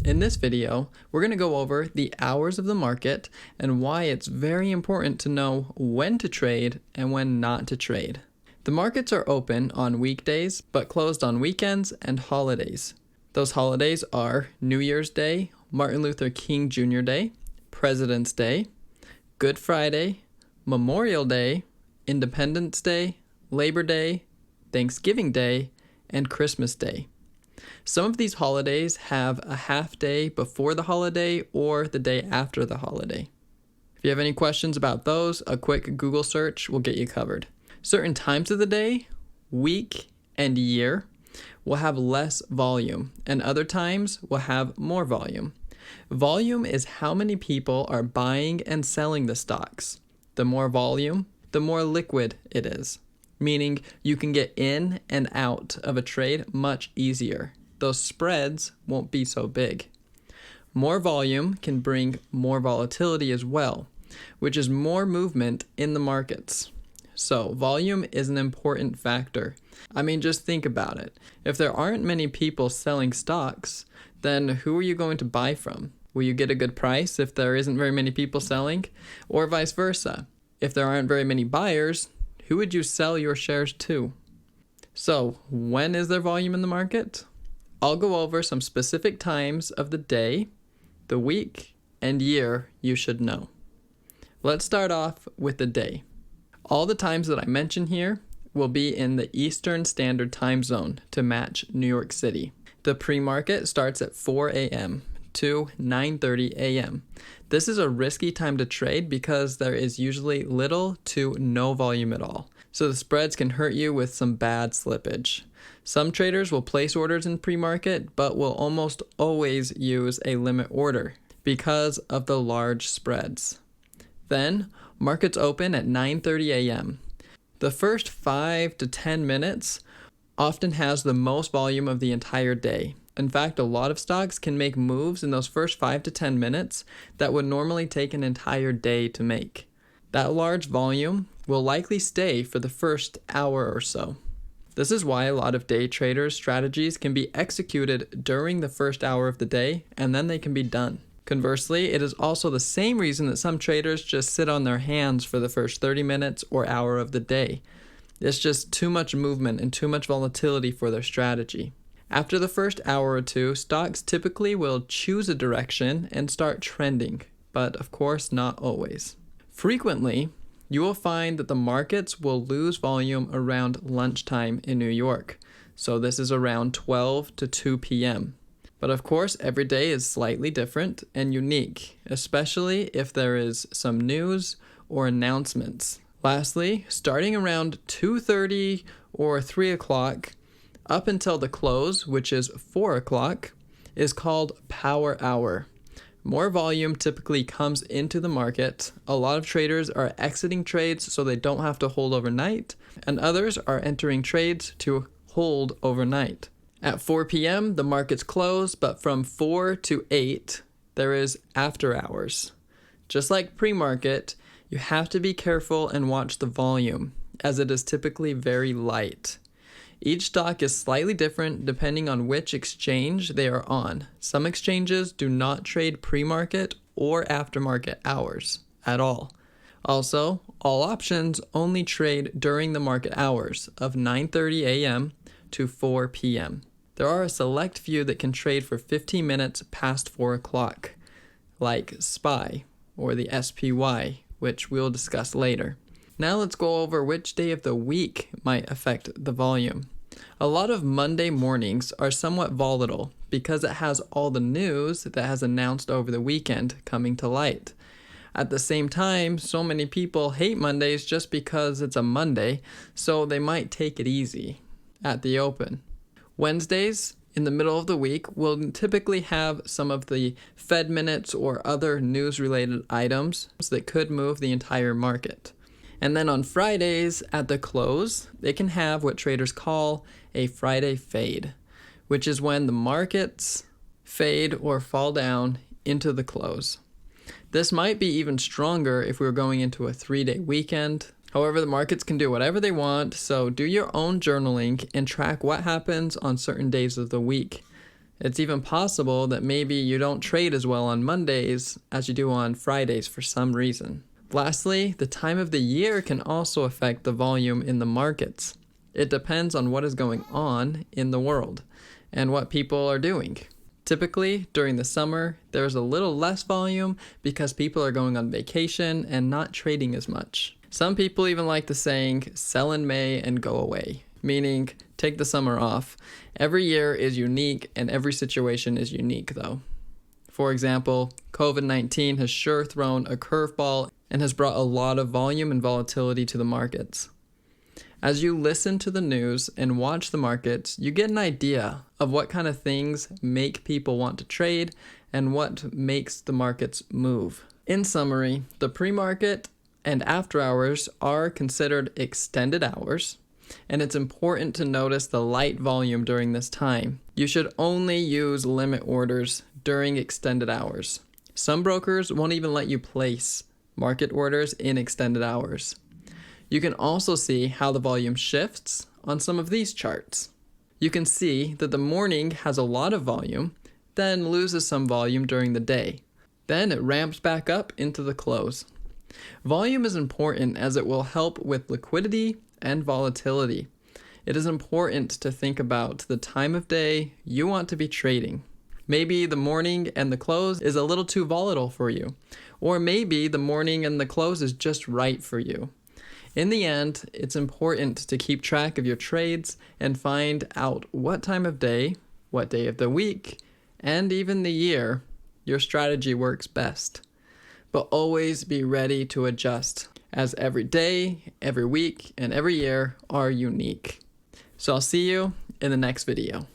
In this video, we're going to go over the hours of the market and why it's very important to know when to trade and when not to trade. The markets are open on weekdays, but closed on weekends and holidays. Those holidays are New Year's Day, Martin Luther King Jr. Day, President's Day, Good Friday, Memorial Day, Independence Day, Labor Day, Thanksgiving Day, and Christmas Day. Some of these holidays have a half day before the holiday or the day after the holiday. If you have any questions about those, a quick Google search will get you covered. Certain times of the day, week, and year will have less volume, and other times will have more volume. Volume is how many people are buying and selling the stocks. The more volume, the more liquid it is, meaning you can get in and out of a trade much easier. Those spreads won't be so big. More volume can bring more volatility as well, which is more movement in the markets. So volume is an important factor. Just think about it. If there aren't many people selling stocks, then who are you going to buy from? Will you get a good price if there isn't very many people selling? Or vice versa. If there aren't very many buyers, who would you sell your shares to? So when is there volume in the market? I'll go over some specific times of the day, the week, and year you should know. Let's start off with the day. All the times that I mention here will be in the Eastern Standard Time Zone to match New York City. The pre-market starts at 4 a.m. to 9:30 a.m. This is a risky time to trade because there is usually little to no volume at all. So the spreads can hurt you with some bad slippage. Some traders will place orders in pre-market, but will almost always use a limit order because of the large spreads. Then, markets open at 9:30 a.m. The first 5 to 10 minutes often has the most volume of the entire day. In fact, a lot of stocks can make moves in those first 5 to 10 minutes that would normally take an entire day to make. That large volume will likely stay for the first hour or so. This is why a lot of day traders' strategies can be executed during the first hour of the day, and then they can be done. Conversely, it is also the same reason that some traders just sit on their hands for the first 30 minutes or hour of the day. It's just too much movement and too much volatility for their strategy. After the first hour or two, stocks typically will choose a direction and start trending, but of course not always. Frequently, you will find that the markets will lose volume around lunchtime in New York. So this is around 12 to 2 p.m. But of course, every day is slightly different and unique, especially if there is some news or announcements. Lastly, starting around 2:30 or 3 o'clock up until the close, which is 4 o'clock, is called power hour. More volume typically comes into the market. A lot of traders are exiting trades so they don't have to hold overnight, and others are entering trades to hold overnight. At 4 p.m., the markets close, but from 4 to 8, there is after hours. Just like pre-market, you have to be careful and watch the volume, as it is typically very light. Each stock is slightly different depending on which exchange they are on. Some exchanges do not trade pre-market or aftermarket hours at all. Also, all options only trade during the market hours of 9:30 a.m. to 4 p.m. There are a select few that can trade for 15 minutes past 4 o'clock, like SPY or the SPY, which we'll discuss later. Now let's go over which day of the week might affect the volume. A lot of Monday mornings are somewhat volatile because it has all the news that has announced over the weekend coming to light. At the same time, so many people hate Mondays just because it's a Monday, so they might take it easy at the open. Wednesdays, in the middle of the week, will typically have some of the Fed minutes or other news-related items that could move the entire market. And then on Fridays, at the close, they can have what traders call a Friday fade, which is when the markets fade or fall down into the close. This might be even stronger if we were going into a 3-day weekend. However, the markets can do whatever they want, so do your own journaling and track what happens on certain days of the week. It's even possible that maybe you don't trade as well on Mondays as you do on Fridays for some reason. Lastly, the time of the year can also affect the volume in the markets. It depends on what is going on in the world and what people are doing. Typically, during the summer, there's a little less volume because people are going on vacation and not trading as much. Some people even like the saying, sell in May and go away, meaning take the summer off. Every year is unique and every situation is unique though. For example, COVID-19 has sure thrown a curveball and has brought a lot of volume and volatility to the markets. As you listen to the news and watch the markets, you get an idea of what kind of things make people want to trade and what makes the markets move. In summary, the pre-market and after hours are considered extended hours, and it's important to notice the light volume during this time. You should only use limit orders during extended hours. Some brokers won't even let you place market orders in extended hours. You can also see how the volume shifts on some of these charts. You can see that the morning has a lot of volume, then loses some volume during the day. Then it ramps back up into the close. Volume is important as it will help with liquidity and volatility. It is important to think about the time of day you want to be trading. Maybe the morning and the close is a little too volatile for you, or maybe the morning and the close is just right for you. In the end, it's important to keep track of your trades and find out what time of day, what day of the week, and even the year your strategy works best. But always be ready to adjust, as every day, every week, and every year are unique. So I'll see you in the next video.